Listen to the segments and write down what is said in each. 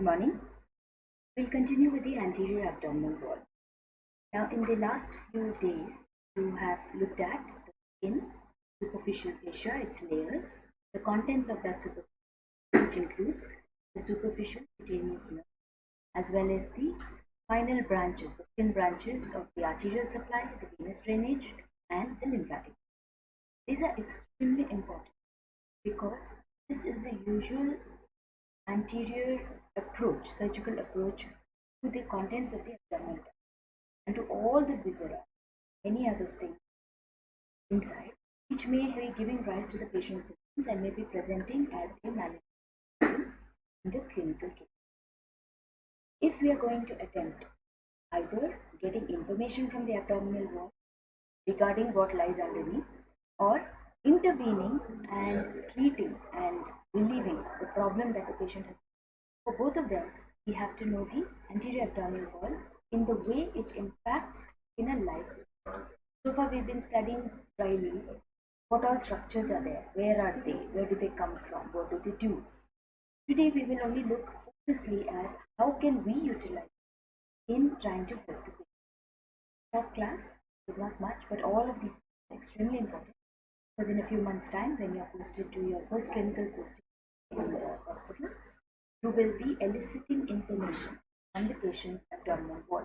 Good morning. We'll continue with the anterior abdominal wall. Now, in the last few days, you have looked at the skin, superficial fascia, its layers, the contents of that superficial, which includes the superficial cutaneous nerve, as well as the final branches, the thin branches of the arterial supply, the venous drainage, and the lymphatic. These are extremely important because this is the usual anterior approach, surgical approach to the contents of the abdominal cavity and to all the viscera, any other things inside, which may be giving rise to the patient's symptoms and may be presenting as a malignant in the clinical case. If we are going to attempt either getting information from the abdominal wall regarding what lies underneath, or intervening and treating and relieving the problem that the patient has. For both of them, we have to know the anterior abdominal wall in the way it impacts in a life. So far we've been studying dryly what all structures are there, where are they, where do they come from, what do they do. Today we will only look focusedly at how can we utilize in trying to help the patient. Short class is not much, but all of these are extremely important. Because in a few months' time, when you are posted to your first clinical posting in the hospital, you will be eliciting information on the patient's abdominal wall.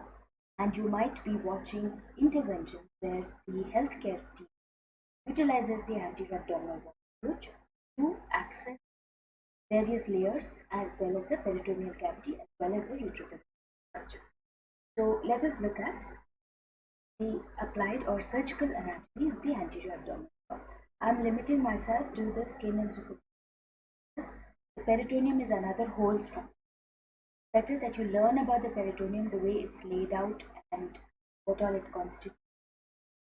And you might be watching interventions where the healthcare team utilizes the anterior abdominal wall approach to access various layers as well as the peritoneal cavity as well as the uterine structures. So let us look at the applied or surgical anatomy of the anterior abdominal wall. I am limiting myself to the skin and superficial. The peritoneum is another whole structure. Better that you learn about the peritoneum, the way it's laid out and what all it constitutes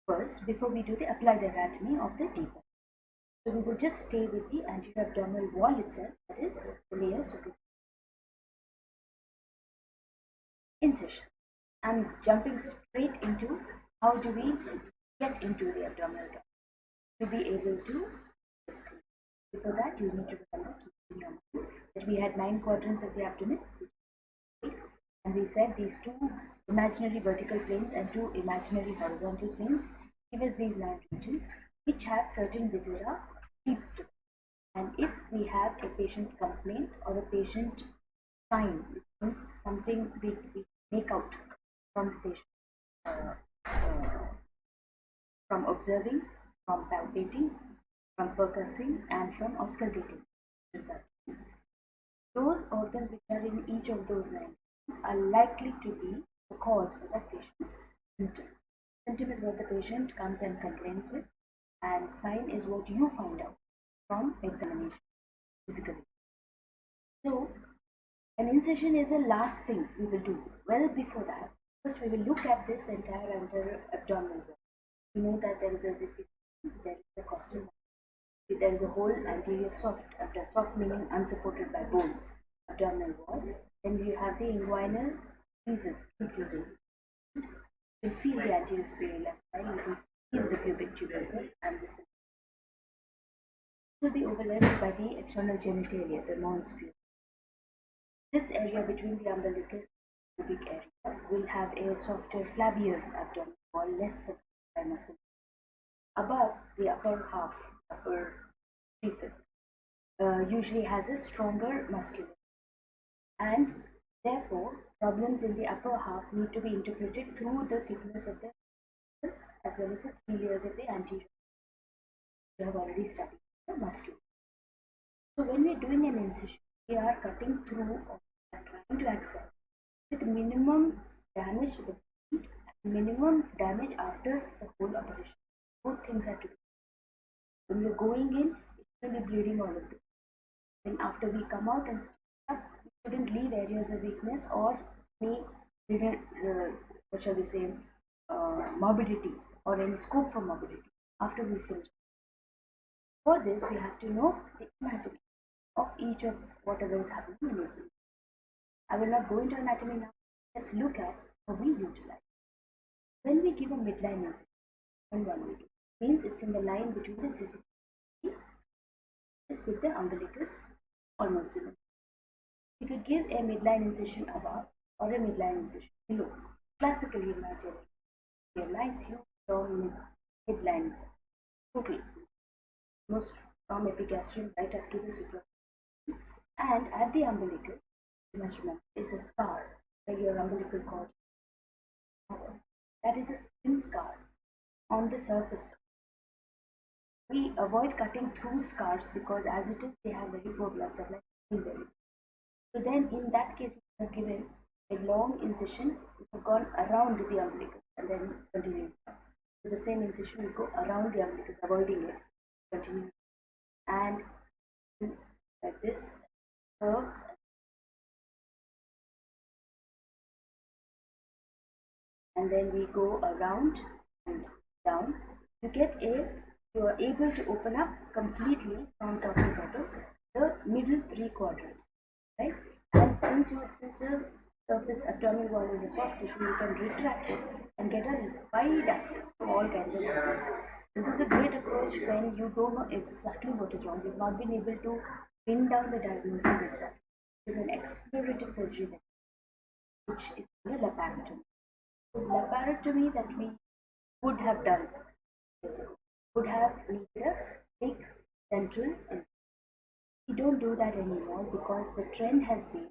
first before we do the applied anatomy of the deeper. So we will just stay with the anterior abdominal wall itself, that is the layer superficial. Incision. I'm jumping straight into how do we get into the abdominal cavity to be able to discuss. Before that, you need to remember, keep in your mind, that we had 9 quadrants of the abdomen, and we said these 2 imaginary vertical planes and 2 imaginary horizontal planes give us these 9 regions which have certain viscera deep to them. And if we have a patient complaint or a patient sign, which means something we make out from the patient, from observing, from palpating, from percussing, and from auscultating. Those organs which are in each of those 9 are likely to be the cause for that patient's symptom. Symptom is what the patient comes and complains with, and sign is what you find out from examination physically. So, an incision is the last thing we will do. Well before that, first we will look at this entire anterior abdominal wall. We know that there is a zippy, there is a costal, there is a whole anterior soft meaning unsupported by bone, abdominal wall. Then you have the inguinal creases. You can feel the anterior superior style, you can feel the pubic tubercle and this will be overlapped by the external genitalia, the mons pubis. This area between the umbilicus and pubic area will have a softer, flabbier abdominal wall, less supported by muscle. Above, the upper half, upper 3/5, usually has a stronger musculature, and therefore problems in the upper half need to be interpreted through the thickness of the muscle as well as the 3 layers of the anterior. You have already studied the musculature. So when we are doing an incision, we are cutting through or trying to access with minimum damage to the bone and minimum damage after the whole operation. Both things have to be. When you're going in, it shouldn't be bleeding all of this. Then after we come out and start, we shouldn't leave areas of weakness or any what shall we say, morbidity or any scope for morbidity after we finish. For this, we have to know the anatomy of each of whatever is happening in it. I will not go into anatomy now. Let's look at how we utilize. When we give a midline incision, and one we do, means it's in the line between the city with the umbilicus almost in the You could give a midline incision above or a midline incision below. Classically, imagine a nice huge long midline, total, most from epigastrium right up to the suprachoroidal. And at the umbilicus, you must remember, is a scar where your umbilical cord. That is a skin scar on the surface. We avoid cutting through scars because as it is, they have very poor blood supply. So then in that case, we have given a long incision, we have gone around the umbilicus and then continue. So the same incision will go around the umbilicus, avoiding it, continue. And like this, curve, and then we go around and down. You are able to open up completely from top to bottom the middle 3 quadrants, right? And since the surface abdominal wall is a soft tissue, you can retract it and get a wide access to all kinds of organs. This is a great approach when you don't know exactly what is wrong. You've not been able to pin down the diagnosis exactly. It is an explorative surgery which is called a laparotomy. This laparotomy that we would have done years ago would have needed a big central incision. We don't do that anymore because the trend has been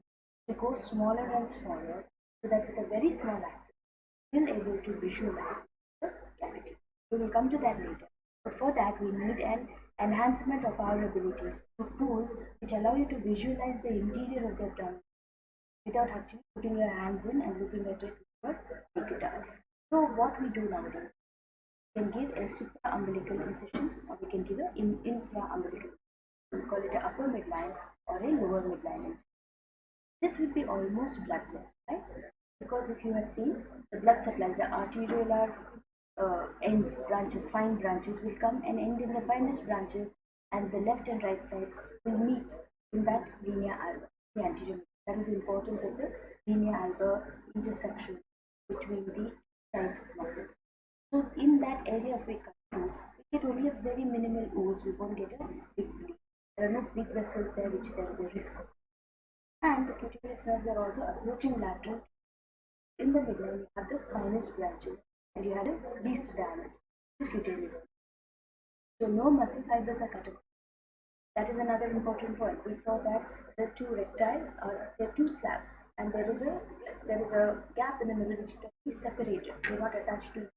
to go smaller and smaller so that with a very small access, we are able to visualize the cavity. We will come to that later. But for that, we need an enhancement of our abilities through tools which allow you to visualize the interior of the abdomen without actually putting your hands in and looking at it with your naked eye. So what we do nowadays, we can give a supra-umbilical incision or we can give an infra-umbilical. We call it an upper midline or a lower midline incision. This will be almost bloodless, right? Because if you have seen, the blood supplies, the arteriolar ends, branches, fine branches will come and end in the finest branches, and the left and right sides will meet in that linea alba, the anterior. That is the importance of the linea alba intersection between the side muscles. So in that area of we cut through, we get only a very minimal ooze, we won't get a big bleed. There are no big vessels there which there is a risk of. And the cutaneous nerves are also approaching lateral. In the midline, you have the finest branches and you have the least diameter, the cutaneous nerve. So no muscle fibers are cut across. That is another important point. We saw that the two recti are there are two slabs, and there is a gap in the middle which can be separated. They are not attached to.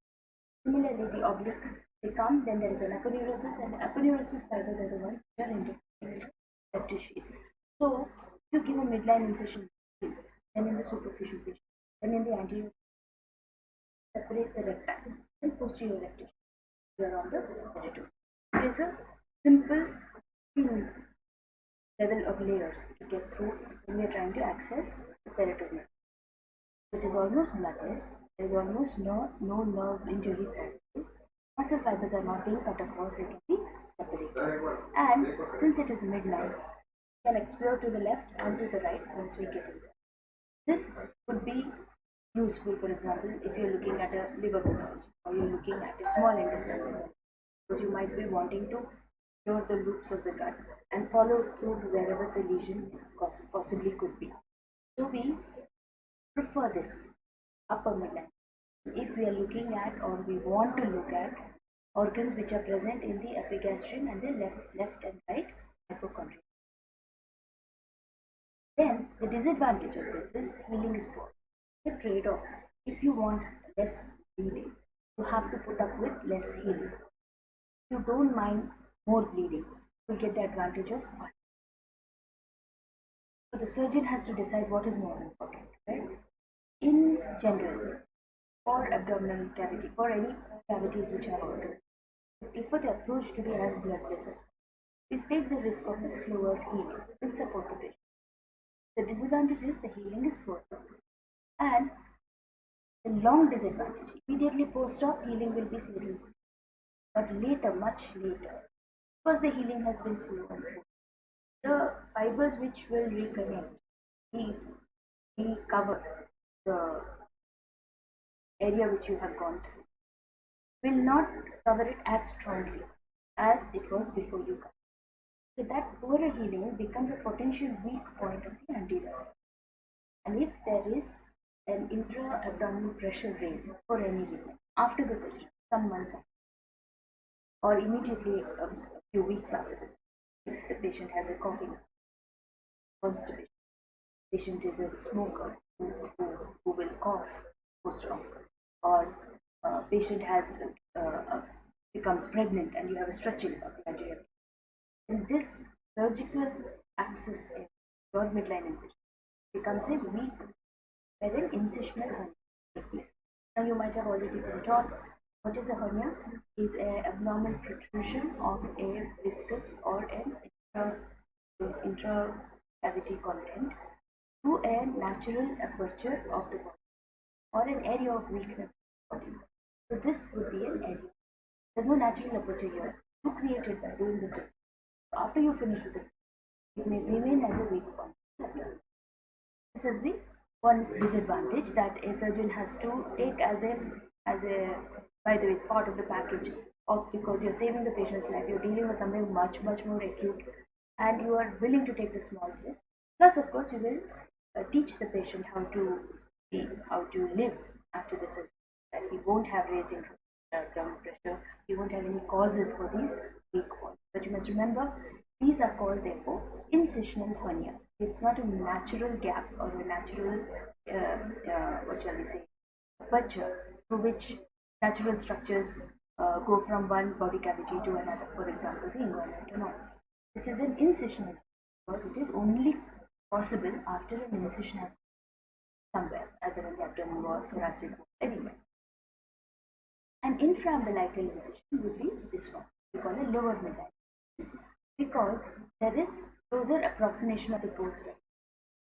Similarly, the obliques, they come, then there is an aponeurosis, and the aponeurosis fibers are the ones which are intersecting the left sheaths. So, if you give a midline incision, then in the superficial fascia, then in the anterior, separate the recti and posterior recti. You are on the peritoneum. It is a simple level of layers to get through when we are trying to access the peritoneum. It is almost bloodless. There is almost no nerve injury possible. Muscle fibers are not being cut across, they can be separated. And since it is midline, we can explore to the left and to the right once we get inside. This would be useful, for example, if you're looking at a liver pathology or you're looking at a small intestinal pathology, because you might be wanting to explore the loops of the gut and follow through to wherever the lesion possibly could be. So we prefer this upper midline if we are looking at or we want to look at organs which are present in the epigastrium and the left and right hypochondria. Then the disadvantage of this is healing is poor. It's a trade-off. If you want less bleeding, you have to put up with less healing. If you don't mind more bleeding, you'll get the advantage of fast. So the surgeon has to decide what is more important, right? In general, for abdominal cavity, for any cavities which are organs, we prefer the approach to be as bloodless as possible. We take the risk of a slower healing and support the patient. The disadvantage is the healing is poor, and the long disadvantage, immediately post-op healing will be little slow, but later, much later, because the healing has been slow and poor, the fibers which will reconnect, recover the area which you have gone through, will not cover it as strongly as it was before you cut. So that poorer healing becomes a potential weak point of the anterior. And if there is an intra-abdominal pressure raise for any reason after the surgery, some months after, or immediately a few weeks after this, if the patient has a coughing, constipation, patient is a smoker who will cough post-op, or patient has becomes pregnant and you have a stretching of the anterior. In this surgical access in your midline incision becomes a weak where an incisional hernia takes place. Now you might have already been taught what is a hernia. Is an abnormal protrusion of a viscous or an intra-cavity content to a natural aperture of the body or an area of weakness of the body. So this would be an area. There's no natural aperture here. You created by doing the surgery. So after you finish with this, it may remain as a weak point. This is the one disadvantage that a surgeon has to take as a by the way, it's part of the package of, because you're saving the patient's life, you're dealing with something much more acute, and you are willing to take the small risk. Plus, of course, you will teach the patient how to live after the surgery. That he won't have raised intra-abdominal pressure, he won't have any causes for these weak points. But you must remember, these are called therefore incisional hernia. It's not a natural gap or a natural what shall we say, aperture through which natural structures go from one body cavity to another, for example the inguinal canal. This is an incisional because it is only possible after an incision has been somewhere, either in the abdominal wall, thoracic wall, anywhere. An infraumbilical incision would be this one, we call it lower midline, because there is closer approximation of the both legs,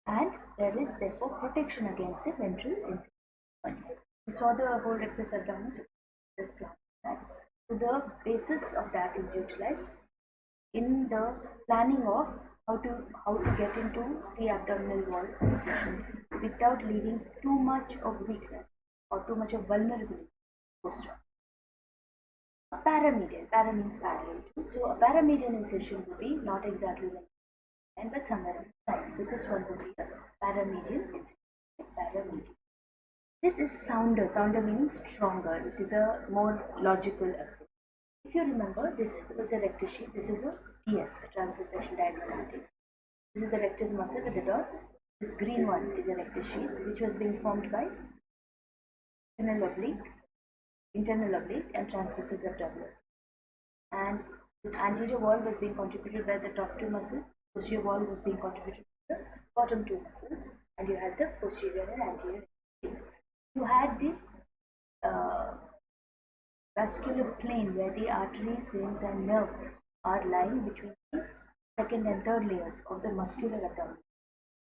and there is therefore protection against a ventral incision. We saw the whole rectus abdominis, so the basis of that is utilized in the planning of how to get into the abdominal wall without leaving too much of weakness or too much of vulnerability post-op. A paramedian, para means parallel to, so a paramedian incision would be not exactly the line but somewhere on the side. So this one would be a paramedian incision. Paramedian. This is sounder, meaning stronger. It is a more logical approach. If you remember, this was a rectus sheath. This is a TS, a transverse section diagonal anterior. This is the rectus muscle with the dots. This green one is a rectus sheath, which was being formed by internal oblique, and transversus abdominis. And the anterior wall was being contributed by the top two muscles. Posterior wall was being contributed by the bottom two muscles, and you had the posterior and anterior sheaths. You had the vascular plane where the arteries, veins, and nerves are lying between the second and third layers of the muscular abdomen.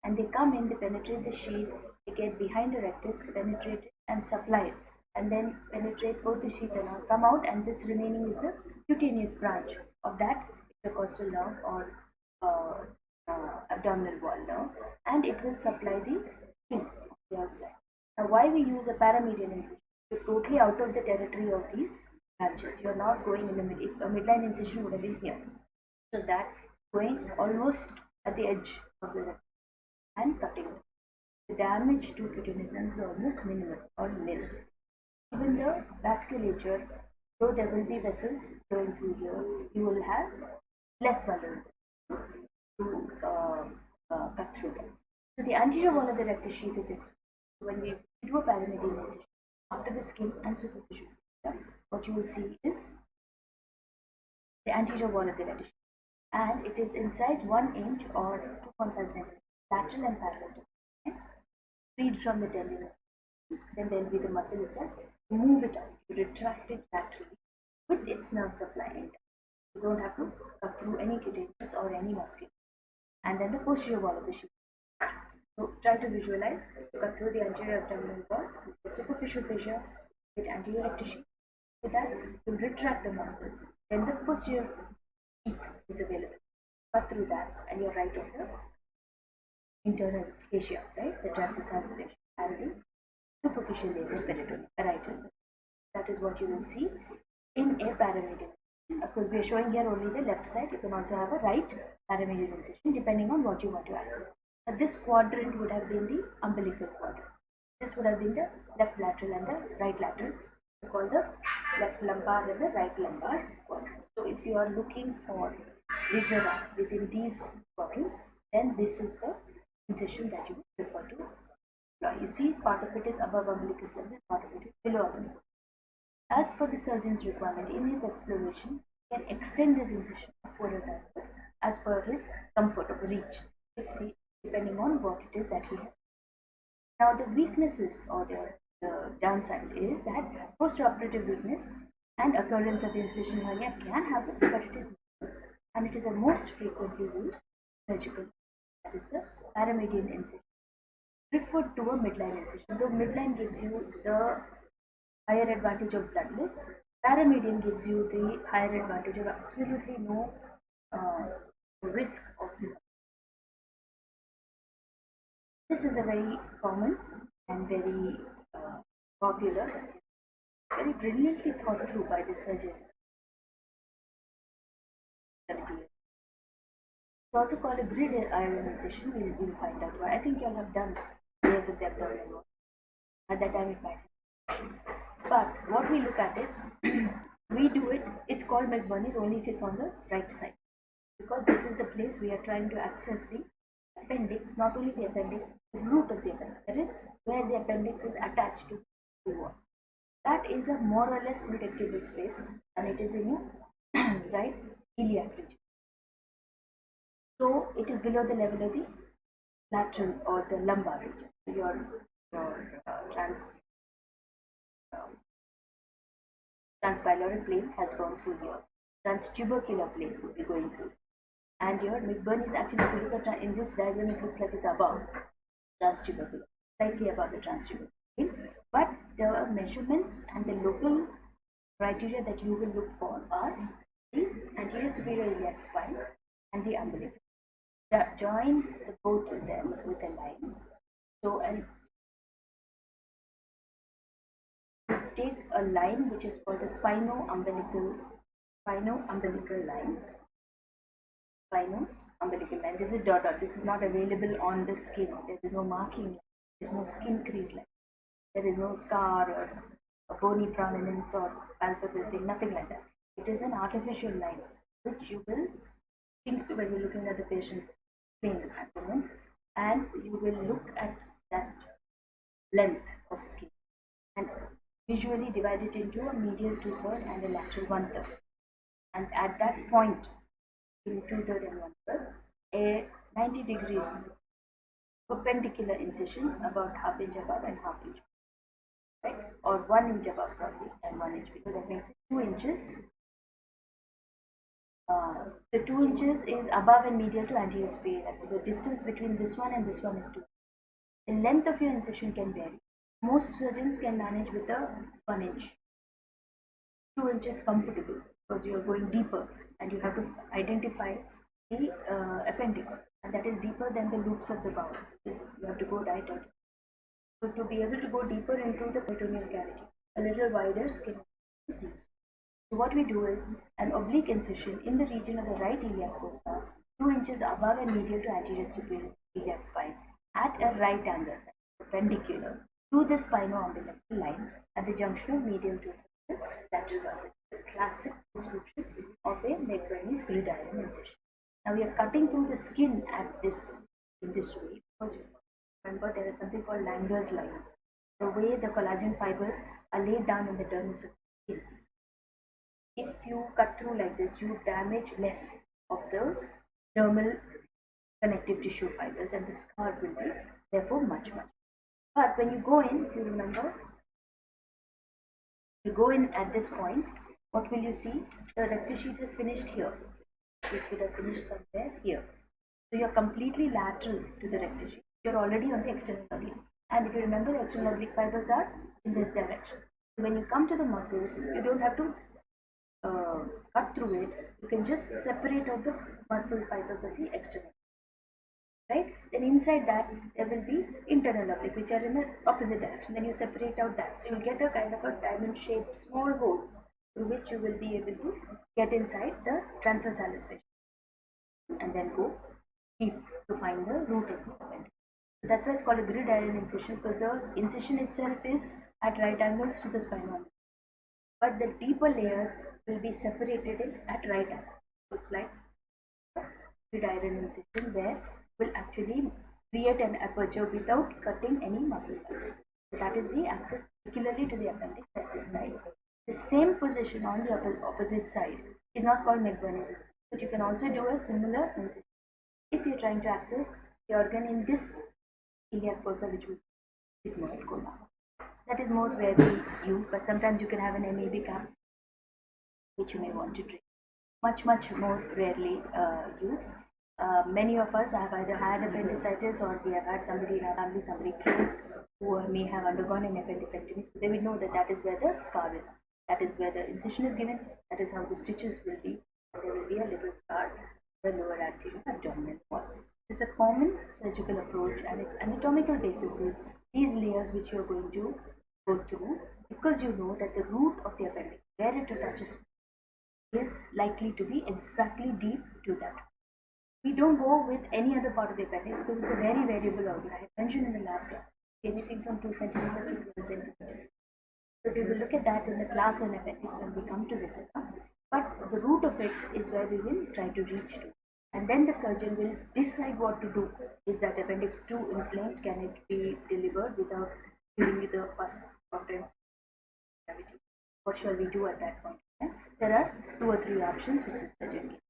And they come in, they penetrate the sheath, they get behind the rectus, penetrate it, and supply it, and then penetrate both the sheath and all, come out, and this remaining is the cutaneous branch of that subcostal nerve or abdominal wall nerve, and it will supply the skin on the outside. Now, why we use a paramedian incision? You're totally out of the territory of these branches. You're not going in the middle. If a midline incision would have been here, so that going almost at the edge of the rectus and cutting it. The damage to cutaneous nerves is almost minimal or nil. Even the vasculature, though there will be vessels flowing through here, you will have less vulnerability to cut through them. So the anterior wall of the rectus sheath is exposed. When we do a paramedian incision after the skin and superficial, what you will see is the anterior wall of the rectus sheath, and it is incised 1 inch or 2.5 centimeters lateral and parallel to the freed from the tendinous. Then there will be the muscle itself. You move it out, you retract it laterally with its nerve supply intact. You don't have to cut through any cutaneous or any muscular. And then the posterior wall of the sheath. So try to visualize, cut through the anterior abdominal wall, with superficial fascia, with anterior rectus sheath. With that, you retract the muscle. Then the posterior sheath is available. Cut through that, and you're right of the internal fascia, right? The transverse fascia and the superficial layer of peritoneum, parietal. That is what you will see in a paramedian. Of course, we are showing here only the left side. You can also have a right paramedial incision depending on what you want to access. But this quadrant would have been the umbilical quadrant. This would have been the left lateral and the right lateral. It's called the left lumbar and the right lumbar quadrants. So if you are looking for viscera within these quadrants, then this is the incision that you would prefer to apply. You see, part of it is above umbilicus level and part of it is below umbilicus. As per the surgeon's requirement, in his exploration, he can extend his incision upward or downward as per his comfort of reach, depending on what it is that he has. Now, the weaknesses or the downside is that post-operative weakness and occurrence of incision hernia can happen, but it is and it is a most frequently used surgical, that is the paramedian incision, preferred to a midline incision. Though midline gives you the higher advantage of bloodless, paramedian gives you the higher advantage of absolutely no risk of blood. This is a very common and very popular, very brilliantly thought through by the surgeon. 70 years. It's also called a grid iron incision. We'll find out why. I think you all have done years of the abdominal work. At that time it might have. But what we look at is, we do it, it's called McBurney's only if it's on the right side. Because this is the place we are trying to access the appendix, not only the appendix, the root of the appendix. That is where the appendix is attached to the wall. That is a more or less predictable space, and it is in your right iliac region. So it is below the level of the lateral or the lumbar region. So your transpyloric plane has gone through here. Transtubercular plane would be going through. And your McBurney is actually, if you look at in this diagram, it looks like it's above transtubercular, slightly above the transtubercular plane. But the measurements and the local criteria that you will look for are the anterior superior iliac spine and the umbilical. Join both of them with a line. So, and take a line which is called the spino-umbilical line. Spino-umbilical line. This is dot dot. This is not available on the skin. There is no marking. There is no skin crease line. There is no scar or a bony prominence or palpable thing. Nothing like that. It is an artificial line which you will think when you're looking at the patient's plain abdomen, and you will look at that length of skin and visually divide it into a medial 2/3 and a lateral 1/3. And at that point, in 2/3 and 1/3, a 90 degrees perpendicular incision about ½ inch above and ½ inch, right? Or 1 inch above probably and 1 inch below. That makes it 2 inches. The 2 inches is above and medial to anterior superior. So the distance between this one and this one is 2. The length of your incision can vary. Most surgeons can manage with a 1 inch. 2 inches comfortable because you are going deeper and you have to identify the appendix, and that is deeper than the loops of the bowel. You have to go right out. So to be able to go deeper into the peritoneal cavity, a little wider skin is used. So what we do is an oblique incision in the region of the right iliac fossa, 2 inches above and medial to anterior superior iliac spine, at a right angle, perpendicular to the spino-umbilical line at the junction of medial to the lateral one. The classic description of a McBurney's gridiron incision. Now we are cutting through the skin in this way because remember there is something called Langer's lines. The way the collagen fibers are laid down in the dermis of the skin. If you cut through like this, you damage less of those dermal connective tissue fibers, and the scar will be therefore much. But when you go in, if you remember, you go in at this point, what will you see? The rectus sheath is finished here. It would have finished somewhere here. So you are completely lateral to the rectus sheath. You are already on the external oblique. And if you remember, the external oblique fibers are in this direction. So when you come to the muscle, you don't have to cut through it. You can just separate out the muscle fibers of the external. Right? Then inside that there will be internal oblique which are in the opposite direction. Then you separate out that. So you'll get a kind of a diamond shaped small hole through which you will be able to get inside the transverse fascia and then go deep to find the root of the appendix. So that's why it's called a grid iron incision, because the incision itself is at right angles to the spinal, but the deeper layers will be separated at right angles. So it's like a grid iron incision where will actually create an aperture without cutting any muscle fibers. So that is the access particularly to the appendix at this side. The same position on the opposite side is not called McBurney's incision, but you can also do a similar incision if you're trying to access the organ in this iliac fossa, which will be sigmoid colon. That is more rarely used, but sometimes you can have an M.B.B. capsule which you may want to drink. Much more rarely used. Many of us have either had appendicitis or we have had somebody in our family, somebody close, who may have undergone an appendicectomy. So they will know that that is where the scar is. That is where the incision is given. That is how the stitches will be. There will be a little scar the lower anterior abdominal wall. It's a common surgical approach, and its anatomical basis is these layers which you are going to go through, because you know that the root of the appendix, where it attaches, is likely to be exactly deep to that. We don't go with any other part of the appendix because it's a very variable organ. I had mentioned in the last class, anything from 2 centimeters to 12 centimeters. So we will look at that in the class on appendix when we come to visit. But the root of it is where we will try to reach to. And then the surgeon will decide what to do. Is that appendix too inflamed? Can it be delivered without giving it the pus or cavity? What shall we do at that point? There are 2 or 3 options which the surgeon gives.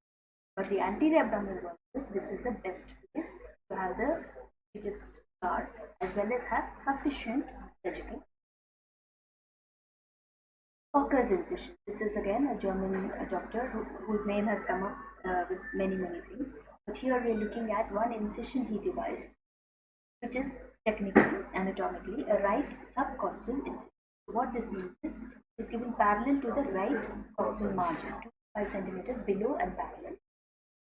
But the anterior abdominal wall, this is the best place to have the weakest scar as well as have sufficient surgical. Hawker's incision. This is again a German doctor whose name has come up with many things. But here we are looking at one incision he devised, which is technically, anatomically, a right subcostal incision. What this means is given parallel to the right costal margin, 2 to 5 centimeters below and parallel.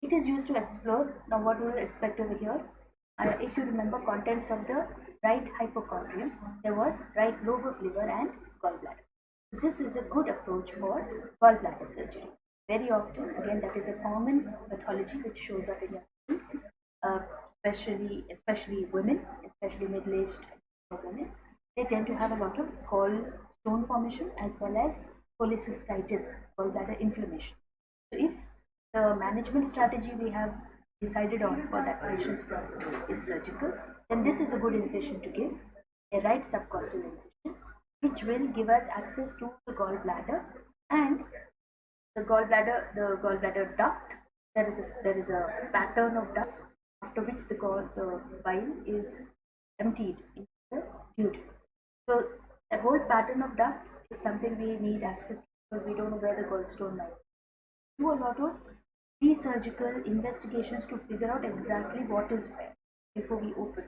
It is used to explore. Now what do you expect over here? If you remember contents of the right hypochondrium, there was right lobe of liver and gallbladder. This is a good approach for gallbladder surgery. Very often, again, that is a common pathology which shows up in your patients, especially women, especially middle-aged women. They tend to have a lot of gallstone formation as well as cholecystitis, gallbladder inflammation. So if the management strategy we have decided on for that patient's problem is surgical, then this is a good incision to give, a right subcostal incision, which will give us access to the gallbladder and the gallbladder duct. There is a pattern of ducts after which the bile is emptied into the duodenum. So the whole pattern of ducts is something we need access to because we don't know where the gallstone lies. Do a lot of pre-surgical investigations to figure out exactly what is where before we open.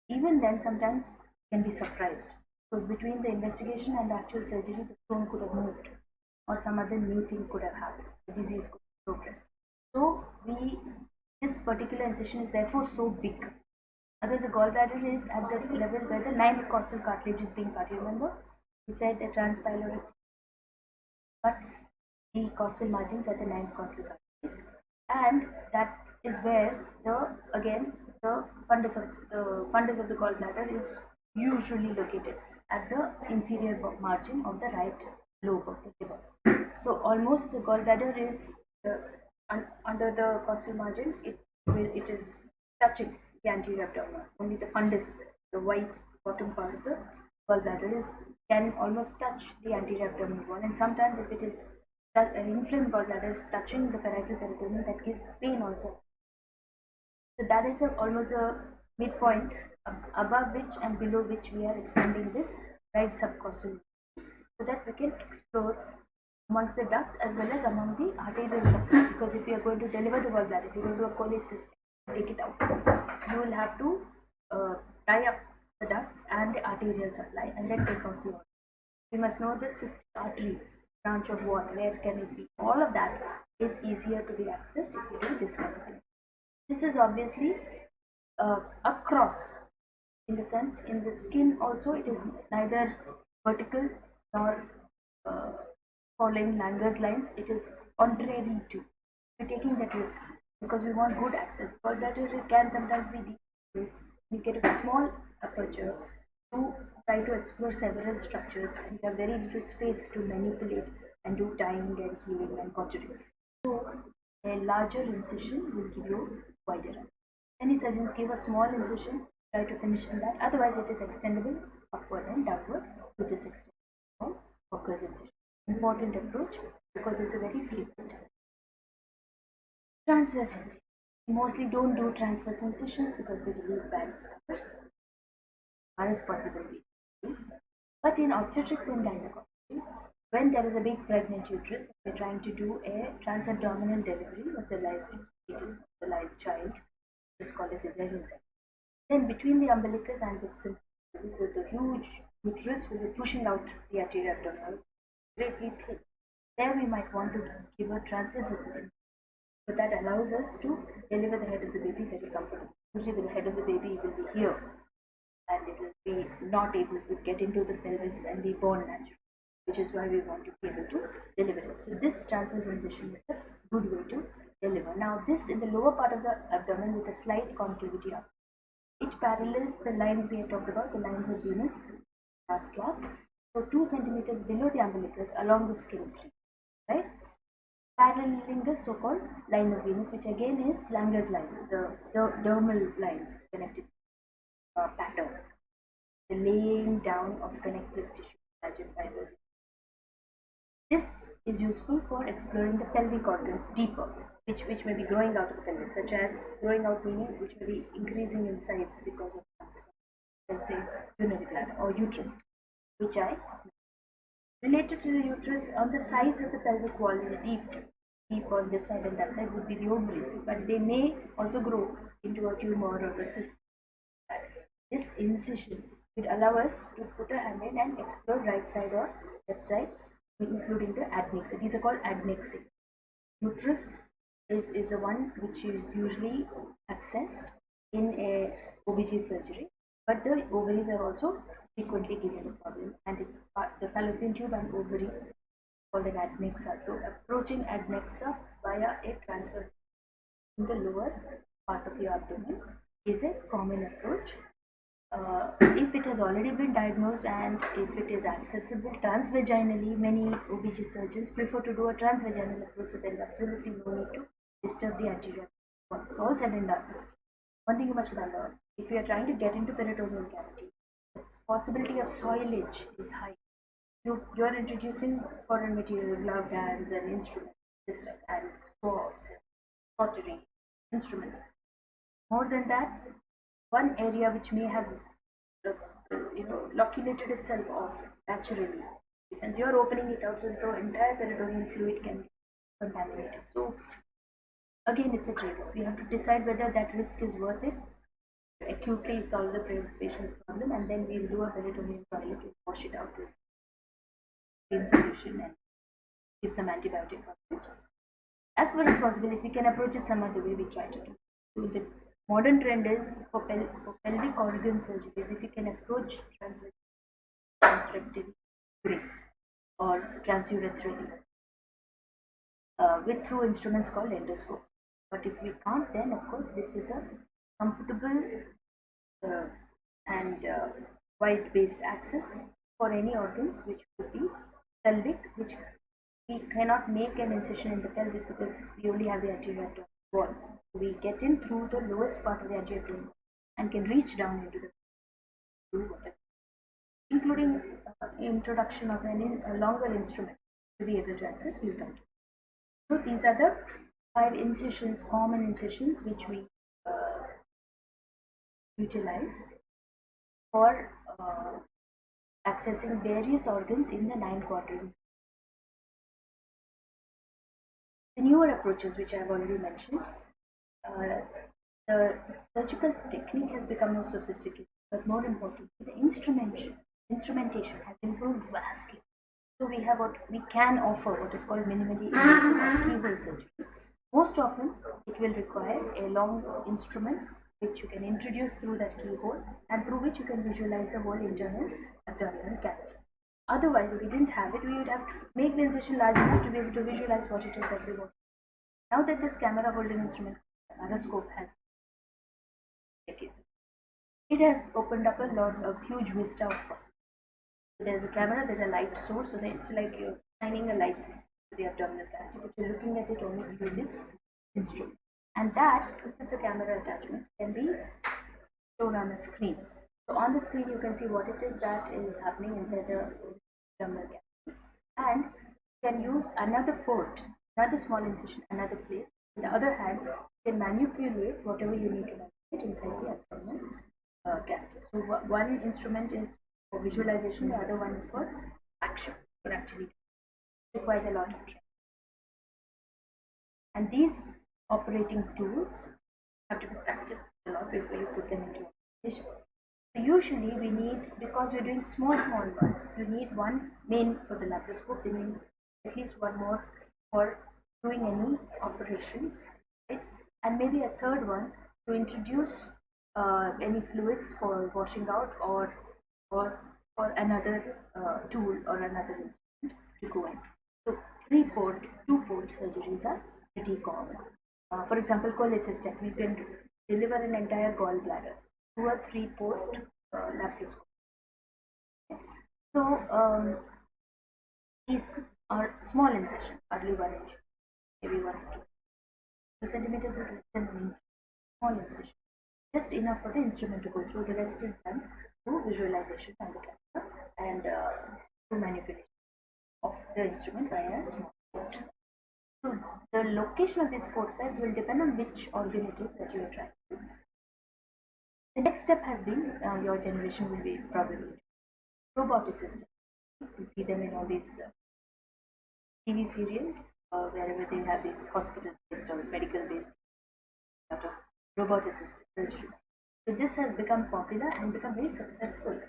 Even then, sometimes can be surprised because between the investigation and the actual surgery, the stone could have moved or some other new thing could have happened. The disease could have progressed. So this particular incision is therefore so big. Otherwise, the gallbladder is at the level where the 9th costal cartilage is being cut. You remember? We said the transpyloric cuts the costal margins at the 9th costal cartilage, and that is where the fundus of the gallbladder is usually located at the inferior margin of the right lobe of the liver. So almost the gallbladder is under the costal margin. It is touching the anterior abdomen. Only the fundus, the white bottom part of the gallbladder, can almost touch the anterior abdominal wall, and sometimes if it is an inflamed gallbladder is touching the parietal peritoneum, that gives pain also. So that is almost a midpoint above which and below which we are extending this right subcostal, so that we can explore amongst the ducts as well as among the arterial supply. Because if you are going to deliver the gallbladder, if you go to a cholecystectomy, take it out, you will have to tie up the ducts and the arterial supply and then take out the organ. We must know the cystic artery branch of what, where can it be. All of that is easier to be accessed if you do this kind of thing. This is obviously across, in the sense in the skin also it is neither vertical nor following Langer's lines, it is contrary to. We're taking that risk because we want good access. For that, it can sometimes be decreased. You get a small aperture to try to explore several structures, and you have very little space to manipulate and do tying and healing and contouring. So, a larger incision will give you wider. Many surgeons give a small incision, try to finish in that. Otherwise, it is extendable upward and downward to this extent. Focus incision. Important approach because it's a very frequent. Transverse incision. We mostly don't do transverse incisions because they leave bad scars. Or as possible we do. But in obstetrics and gynecology, when there is a big pregnant uterus, we're trying to do a transabdominal delivery of the live fetus, the live child, which is called a cesarean section. Then between the umbilicus and the symphysis, so the huge uterus will be pushing out the anterior abdominal, greatly thin. There we might want to give a transverse incision, but that allows us to deliver the head of the baby very comfortably. Usually the head of the baby will be here, and it will be not able to get into the pelvis and be born naturally, which is why we want to be able to deliver it. So this transverse incision is a good way to deliver. Now this in the lower part of the abdomen with a slight concavity up. It parallels the lines we had talked about, the lines of Venous last class. So 2 centimeters below the umbilicus along the skin, right? Paralleling the so-called line of Venous, which again is Langer's lines, the dermal lines connected pattern, the laying down of connective tissue, collagen fibers. This is useful for exploring the pelvic organs deeper, which may be growing out of the pelvis, such as growing out meaning which may be increasing in size because of something, let's say urinary bladder or uterus, which I related to the uterus on the sides of the pelvic wall, deep on this side and that side would be the ovaries, but they may also grow into a tumor or a cyst. This incision would allow us to put a hand in and explore right side or left side, including the adnexia. These are called adnexia. Uterus is the one which is usually accessed in a OBG surgery, but the ovaries are also frequently given a problem, and it's the fallopian tube and ovary called an adnexa. So approaching adnexa via a transverse in the lower part of the abdomen is a common approach. If it has already been diagnosed and if it is accessible transvaginally, many OBG surgeons prefer to do a transvaginal approach, so there is absolutely no need to disturb the anterior. It's all said and done. One thing you must remember, if you are trying to get into peritoneal cavity, the possibility of soilage is high. You are introducing foreign material, gloved hands and instruments, and swabs, pottery, instruments. More than that, one area which may have loculated itself off naturally, because you are opening it out, so the entire peritoneal fluid can be contaminated. So again, it's a trade-off. You have to decide whether that risk is worth it to acutely solve the patient's problem, and then we'll do a peritoneal toilet to wash it out with clean solution and give some antibiotic coverage. As far as possible, if we can approach it some other way, we try to do. So the modern trend is for pelvic organ surgeries, if you can approach transreptally or transurethral with through instruments called endoscopes. But if we can't, then of course this is a comfortable and wide-based access for any organs which could be pelvic, which we cannot make an incision in the pelvis because we only have the anterior abdominal wall. We get in through the lowest part of the anterior abdomen and can reach down into the whatever, including introduction of a longer instrument to be able to access. We'll come to. So these are the 5 incisions, common incisions, which we utilize for accessing various organs in the 9 quadrants. The newer approaches, which I have already mentioned, the surgical technique has become more sophisticated, but more importantly, the instrumentation has improved vastly. So we can offer what is called minimally invasive keyhole surgery. Most often, it will require a long instrument which you can introduce through that keyhole and through which you can visualize the whole internal abdominal cavity. Otherwise, if we didn't have it, we would have to make the incision large enough to be able to visualize what it is that we want. Now that this camera holding instrument, the laparoscope, has decades, it has opened up a huge vista of possibilities. So there's a camera, there's a light source, so that it's like you're shining a light to the abdominal cavity, but you're looking at it only through this instrument. And that, since it's a camera attachment, can be shown on the screen. So on the screen, you can see what it is that is happening inside the abdominal cavity, and you can use another port, another small incision, another place. On the other hand, you can manipulate whatever you need to manipulate inside the abdominal cavity. So one instrument is for visualization, the other one is for action. It actually requires a lot of training. And these operating tools have to be practiced a lot before you put them into operation. So usually we need, because we're doing small ones, you need one main for the laparoscope, you need at least one more for doing any operations, right? And maybe a third one to introduce any fluids for washing out, or for another tool or another instrument to go in. So two-port surgeries are pretty common. For example, cholecystectomy, we can deliver an entire gallbladder through a 3-port laparoscope. So these are small incisions, hardly 1 inch, maybe 1 to 2 centimeters is less than 1 inch. Small incision, just enough for the instrument to go through. The rest is done through visualization on the camera and through manipulation of the instrument via small ports. So the location of these port sites will depend on which organ it is that you are trying to do. The next step has been, your generation will be probably robotic systems. You see them in all these TV serials, wherever they have these hospital-based or medical-based sort of robot-assisted surgery. So this has become popular and become very successful,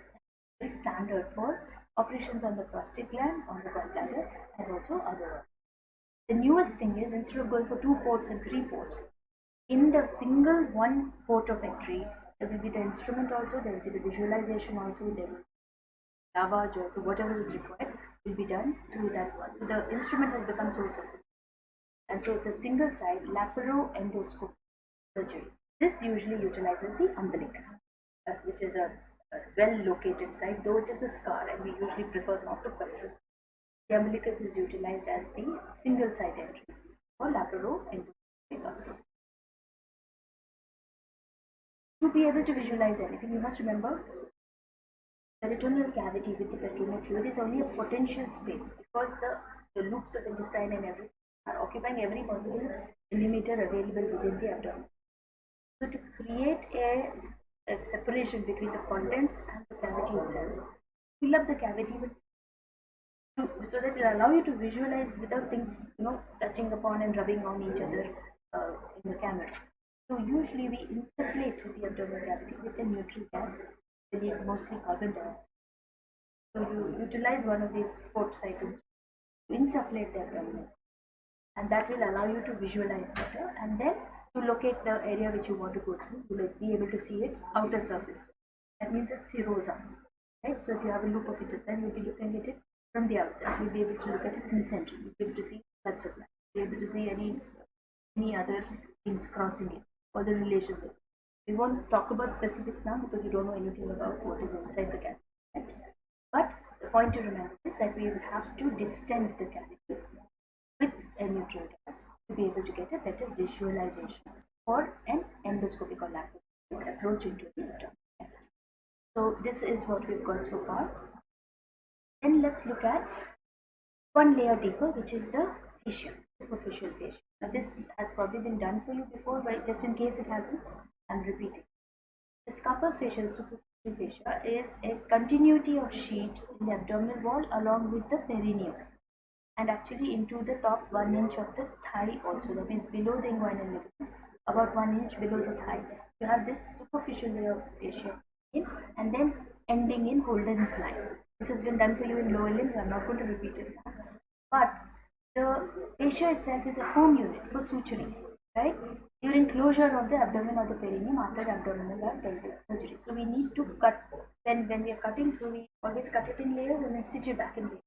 very standard for operations on the prostate gland, on the gallbladder, and also other organs. The newest thing is, instead of going for 2 ports and 3 ports, in the single 1 port of entry, there will be the instrument also, there will be the visualization also, there will be lavage also, whatever is required will be done through that one. So the instrument has become so sophisticated. And so it's a single site laparoendoscopic surgery. This usually utilizes the umbilicus, which is a well located site, though it is a scar, and we usually prefer not to cut through. The umbilicus is utilized as the single site entry for laparoendoscopic approach. To be able to visualize anything, you must remember the peritoneal cavity with the peritoneal fluid is only a potential space, because the loops of intestine and everything are occupying every possible millimeter available within the abdomen. So to create a separation between the contents and the cavity itself, fill up the cavity with, so that it will allow you to visualize without things touching upon and rubbing on each other in the camera. So usually we insufflate the abdominal cavity with a neutral gas, mostly carbon dioxide. So you utilize one of these port sites to insufflate the abdomen, and that will allow you to visualize better, and then to locate the area which you want to go through. You will be able to see its outer surface. That means it's serosa, right? So if you have a loop of intestine, you'll be looking at it from the outside. You'll be able to look at its mesentery. You'll be able to see blood supply. You'll be able to see any other things crossing it, or the relations. We won't talk about specifics now because you don't know anything about what is inside the cavity. Right? But the point to remember is that we will have to distend the cavity with a neutral gas to be able to get a better visualization for an endoscopic or laparoscopic approach into the abdominal cavity. So this is what we've got so far. Then let's look at one layer deeper, which is the fascia, superficial fascia. Now this has probably been done for you before, but just in case it hasn't, I'm repeating. The Scarpa's fascia, superficial fascia, is a continuity of sheet in the abdominal wall along with the perineum, and actually into the top 1 inch of the thigh also. That means below the inguinal ligament, about 1 inch below the thigh, you have this superficial layer of fascia in, and then ending in Holden's line. This has been done for you in lower limb. I'm not going to repeat it now. But the fascia itself is a home unit for suturing. right? During closure of the abdomen or the perineum after abdominal or pelvic surgery. So we need to cut, when we are cutting through, we always cut it in layers and then stitch it back in layers.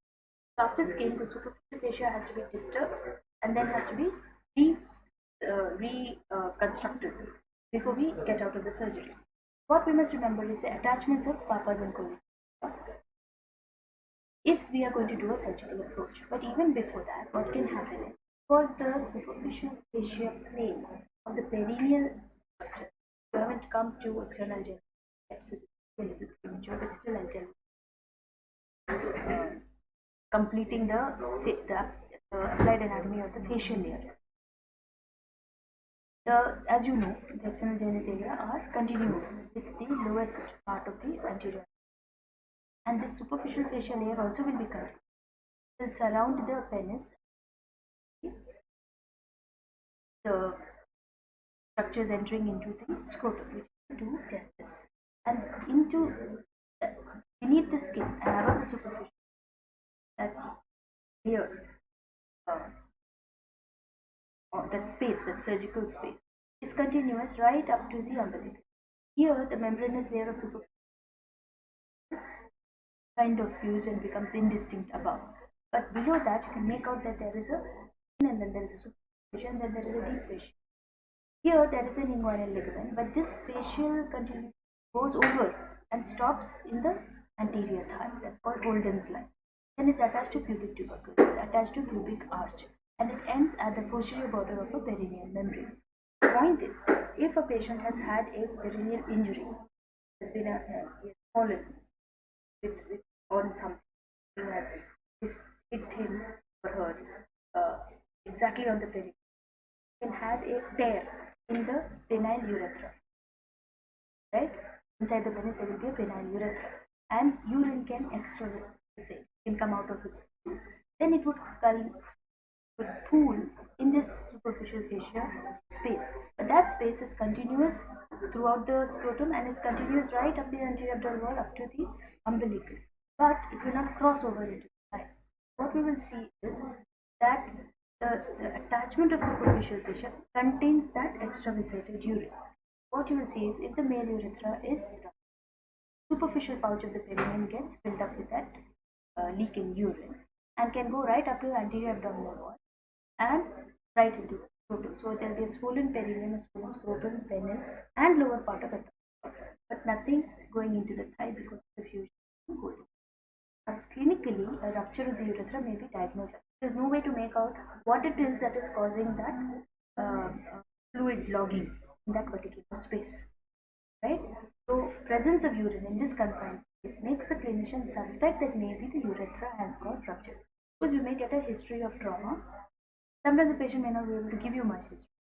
So after skin, the superficial fascia has to be disturbed and then has to be reconstructed before we get out of the surgery. What we must remember is the attachments of scarpas and colis if we are going to do a surgical approach. But even before that, what can happen is, because the superficial fascia plane of the perineal structures, you haven't come to external genital, so a little premature, but still I'll tell you. Completing the applied anatomy of the facial layer. As you know, the external genitalia are continuous with the lowest part of the anterior, and this superficial facial layer also will be continuous. It will surround the penis, the structures entering into the scrotum, which is two testes, and into beneath the skin and above the superficial, that layer, or that space, that surgical space, is continuous right up to the umbilical. Here, the membranous layer of superficial is kind of fused and becomes indistinct above. But below that, you can make out that there is a thin and then there is a superficial and then there is a deep fascia. Here, there is an inguinal ligament, but this fascial continuity goes over and stops in the anterior thigh. That's called Holden's line. Then it's attached to pubic tubercle. It's attached to pubic arch, and it ends at the posterior border of a perineal membrane. The point is, if a patient has had a perineal injury, has been he has fallen with on something, has hit him or her exactly on the perineum, can have a tear in the penile urethra, right? Inside the penis there will be a penile urethra, and urine can extravasate, can come out of its tube. Then it would pool in this superficial fascia space, but that space is continuous throughout the scrotum and is continuous right up the anterior abdominal wall up to the umbilicus, but it will not cross over into the thigh. What we will see is that the attachment of superficial fascia contains that extravasated urine. What you will see is, if the male urethra is superficial pouch of the perineum gets filled up with that leaking urine and can go right up to the anterior abdominal wall and right into the scrotum. So there will be a swollen perineum, a swollen scrotum, penis, and lower part of abdominal wall, but nothing going into the thigh because of the fusion of Golgi. But clinically, a rupture of the urethra may be diagnosed. There is no way to make out what it is that is causing that fluid logging in that particular space, right? So presence of urine in this confined space makes the clinician suspect that maybe the urethra has got ruptured. Because you may get a history of trauma. Sometimes the patient may not be able to give you much history,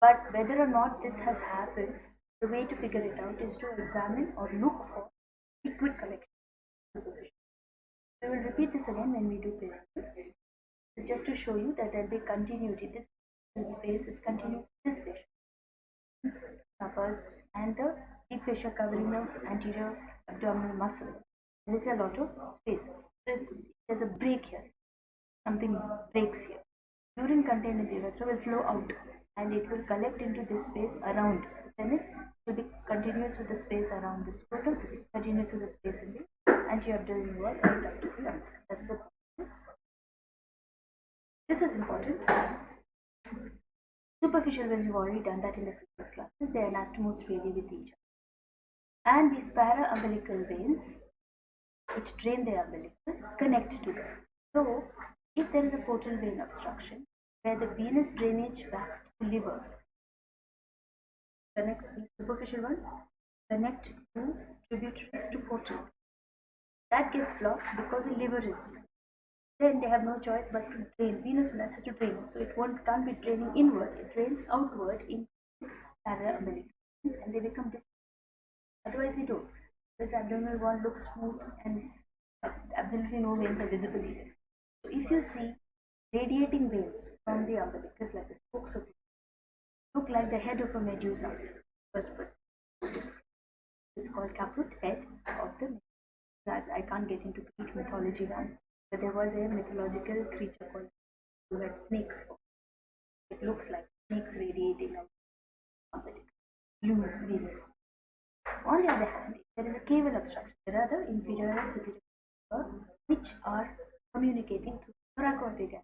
but whether or not this has happened, the way to figure it out is to examine or look for liquid collection. We will repeat this again when we do perineum. It's just to show you that there will be continuity. This space is continuous with this fascia, tapas, and the deep fascia covering the anterior abdominal muscle. There is a lot of space. So if there's a break here, something breaks here, urine contained in the urethra will flow out and it will collect into this space around the penis. It will be continuous with the space around the scrotum, continuous with the space in the anterior abdominal wall right up to the umbilical. That's the point. This is important. Superficial veins, we've already done that in the previous classes. They anastomose freely with each other. And these para-umbilical veins, which drain the umbilicus, connect to them. So, if there is a portal vein obstruction, where the venous drainage back to liver connects, these superficial ones connect to tributaries to portal, that gets blocked because the liver is diseased. Then they have no choice but to drain. Venous blood has to drain, so it can't be draining inward. It drains outward in these para-umbilical veins, and they become distant. Otherwise, they don't. This abdominal wall looks smooth and absolutely no veins are visible either. So, if you see radiating veins from the umbilicus like the spokes of it, look like the head of a Medusa. First person. It's called caput, head of the Medusa. I can't get into Greek mythology now, but there was a mythological creature called who had snakes. It looks like cheeks radiating out umbilical, blue venous. On the other hand, if there is a caval obstruction, there are the inferior and superior which are communicating through thoracoepigastric.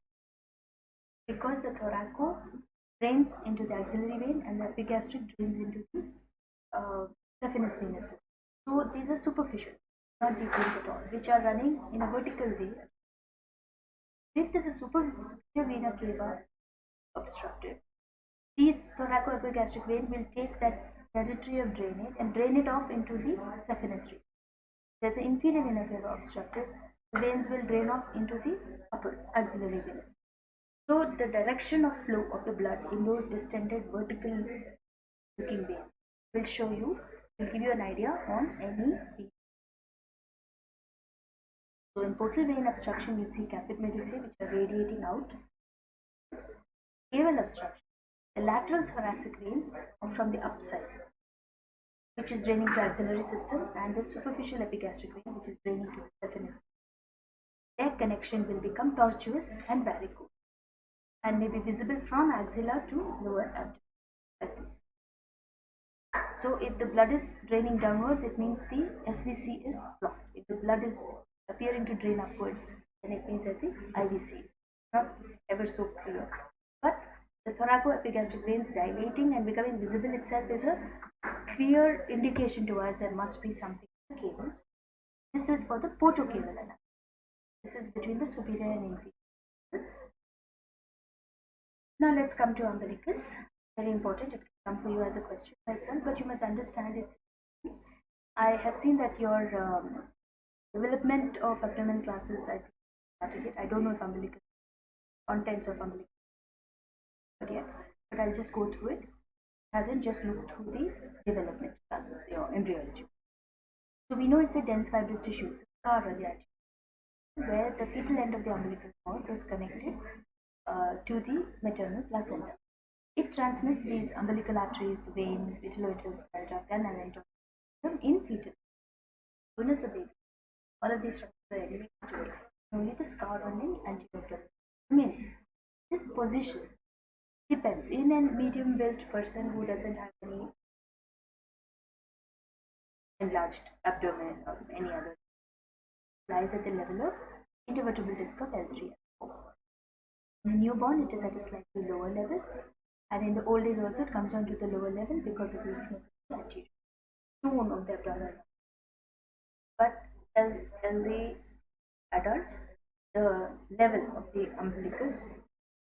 Because the thoraco drains into the axillary vein and the epigastric drains into the saphenous venous system. So these are superficial, not deep veins at all, which are running in a vertical way. If there is a superior vena cava obstructed, these thoracoepigastric vein will take that territory of drainage and drain it off into the saphenous region. There's an inferior vena cava obstructed, the veins will drain off into the upper axillary veins. So the direction of flow of the blood in those distended vertical looking veins will give you an idea on any vein. So in portal vein obstruction, you see caput medusae which are radiating out. Caval obstruction, the lateral thoracic vein from the upside, which is draining to axillary system, and the superficial epigastric vein, which is draining to the saphenous. Their connection will become tortuous and varicose, and may be visible from axilla to lower abdomen, like this. So if the blood is draining downwards, it means the SVC is blocked. If the blood is appearing to drain upwards, then it means that the IVC is not ever so clear. But the thoracoepigastric veins dilating and becoming visible itself is a clear indication to us there must be something in the cavals. This is for the portocaval anatomy. This is between the superior and inferior. Now let's come to umbilicus. Very important. It can come for you as a question by itself, but you must understand its significance. I have seen that your development of abdomen classes, I started it. I don't know if umbilicus, contents of umbilicus, but yeah, but I'll just go through it. Hasn't just looked through the development classes, your embryology. So we know it's a dense fibrous tissue. It's a scar where the fetal end of the umbilical cord is connected to the maternal placenta. It transmits these umbilical arteries, vein, vitelloitis, duct, and aneurysm in fetal. As soon as the baby, all of these structures are elevated to it. Only the scar on the anterior remains. This position depends in a medium-built person who doesn't have any enlarged abdomen or any other. Lies at the level of intervertebral disc of L3 and 4. In a newborn, it is at a slightly lower level, and in the old age also it comes down to the lower level because of the weakness of the anterior tone of the abdominal. But healthy adults, the level of the umbilicus,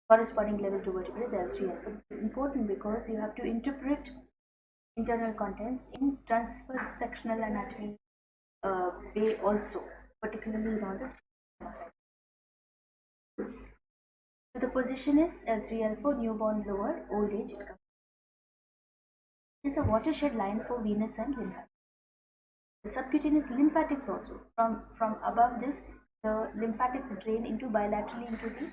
corresponding level to vertebra is L3 and 4. It's important because you have to interpret internal contents in transverse sectional anatomy way also, particularly in all the. So the position is L3, L4, newborn lower, old age it comes. It is a watershed line for venous and lymphatic. The subcutaneous lymphatics also, from above this, the lymphatics drain into bilaterally into the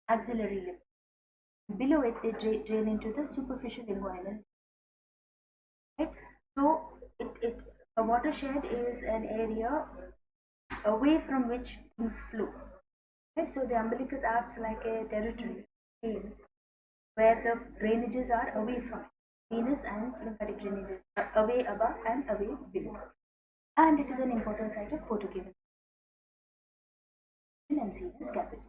axillary lymph. Below it, they drain into the superficial inguinal. Right? So a watershed is an area away from which things flow. Right? So the umbilicus acts like a territory where the drainages are away from it. Venous and lymphatic drainages are away above and away below. And it is an important site of portocaval and seen as caput.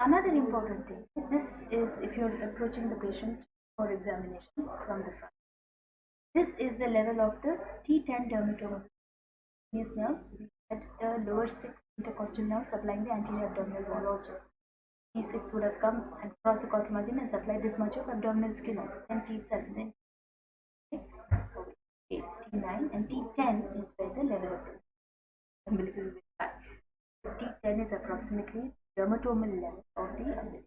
Another important thing is this is if you're approaching the patient for examination from the front. This is the level of the T10 dermatomal nerves at the lower 6 intercostal nerves supplying the anterior abdominal wall also. T6 would have come and crossed the costal margin and supplied this much of abdominal skin also. Then T7, then T9, and T10 is where the level of the umbilical will be high. T10 is approximately dermatomal level of the umbilical.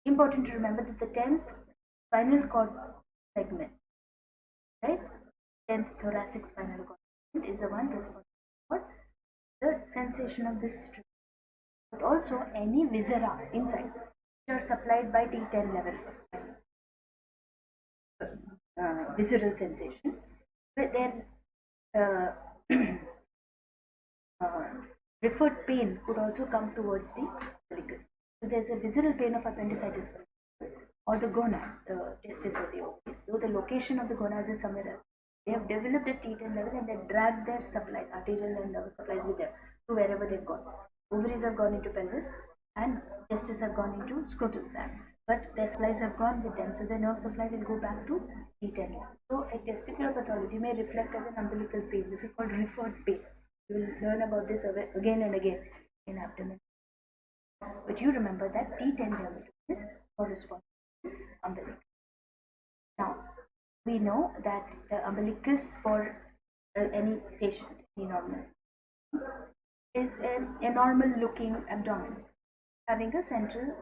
Important to remember that the 10th spinal cord segment, right? 10th thoracic spinal cord segment is the one responsible for the sensation of this stream, but also any viscera inside which are supplied by T10 level of spinal visceral sensation, but then referred pain could also come towards the umbilicus. So there's a visceral pain of appendicitis, or the gonads, the testes or the ovaries. Though the location of the gonads is somewhere else, they have developed a T10 level and they drag their supplies, arterial and nervous supplies with them to wherever they've gone. Ovaries have gone into pelvis and testes have gone into scrotal sac, but their supplies have gone with them, so the nerve supply will go back to T10 level. So a testicular pathology may reflect as an umbilical pain. This is called referred pain. You will learn about this again and again in abdomen. But you remember that T10 dermatosis corresponds to umbilical. Now, we know that the umbilicus for any patient, any normal, is a normal looking abdomen having a central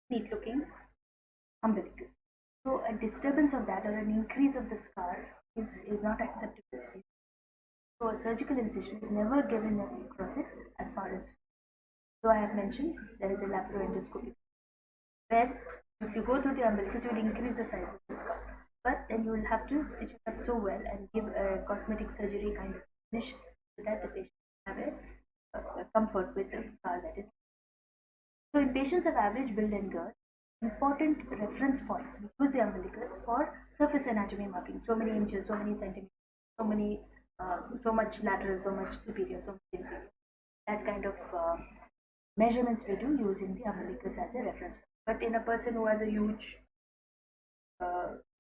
neat looking umbilicus. So a disturbance of that or an increase of the scar is not acceptable. So a surgical incision is never given across it as far as. So I have mentioned there is a laparoscopic where if you go through the umbilicus, you will increase the size of the scar. But then you will have to stitch it up so well and give a cosmetic surgery kind of finish so that the patient have a comfort with the scar that is. So in patients of average build and girth, important reference point, we use the umbilicus for surface anatomy marking. So many inches, so many centimeters, so much lateral, so much superior, so much inferior. That kind of measurements we do using the umbilicus as a reference point. But in a person who has a huge,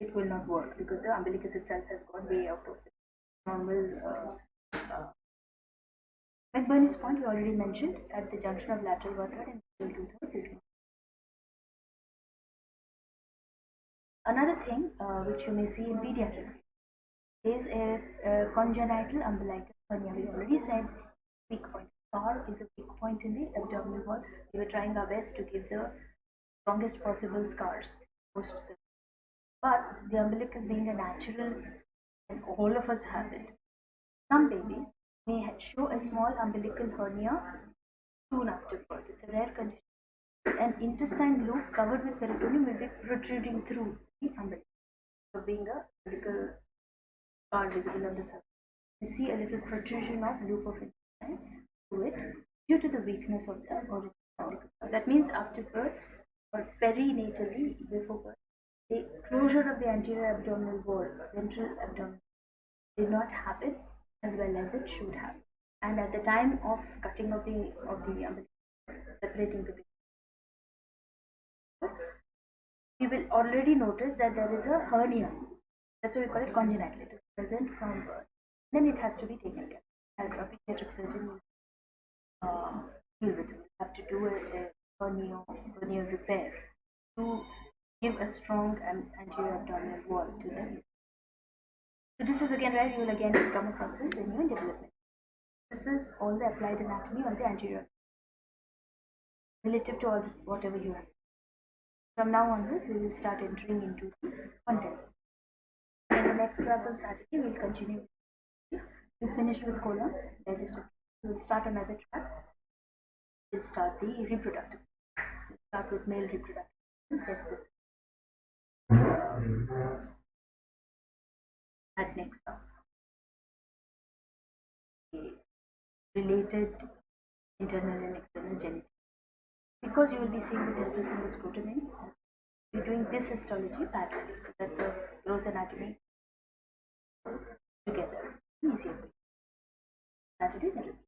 it will not work because the umbilicus itself has gone way out of the normal. McBurney's point we already mentioned at the junction of lateral vertebra and middle two-third. Another thing which you may see in pediatrics is a congenital umbilical hernia. We already said weak point. Scar is a weak point in the abdominal wall. We were trying our best to give the strongest possible scars post-surgery. But the umbilicus being a natural, and all of us have it. Some babies may show a small umbilical hernia soon after birth. It's a rare condition. An intestine loop covered with peritoneum will be protruding through the umbilical. So being a umbilical scar visible on the surface, we see a little protrusion of loop of intestine through it due to the weakness of the original umbilical. That means after birth or perinatally before birth, the closure of the anterior abdominal wall, ventral abdomen, did not happen as well as it should have. And at the time of cutting of the umbilical, separating the baby, we will already notice that there is a hernia. That's why we call it congenital. It is present from birth. Then it has to be taken care of. A pediatric surgeon will deal with it. You have to do a hernia repair to give a strong anterior abdominal wall to them. So this is again where you will again come across this in your development. This is all the applied anatomy on the anterior relative to all whatever you have. From now onwards, we will start entering into the contents. In the next class on Saturday, we will continue. We finished with colon, digestive. We will start another track. We'll start the reproductive. We'll start with male reproductive testes. At next up, the related internal and external genitals. Because you will be seeing the testes in the scrotum, you're doing this histology parallelly so that the gross anatomy together easier. Saturday, there will be.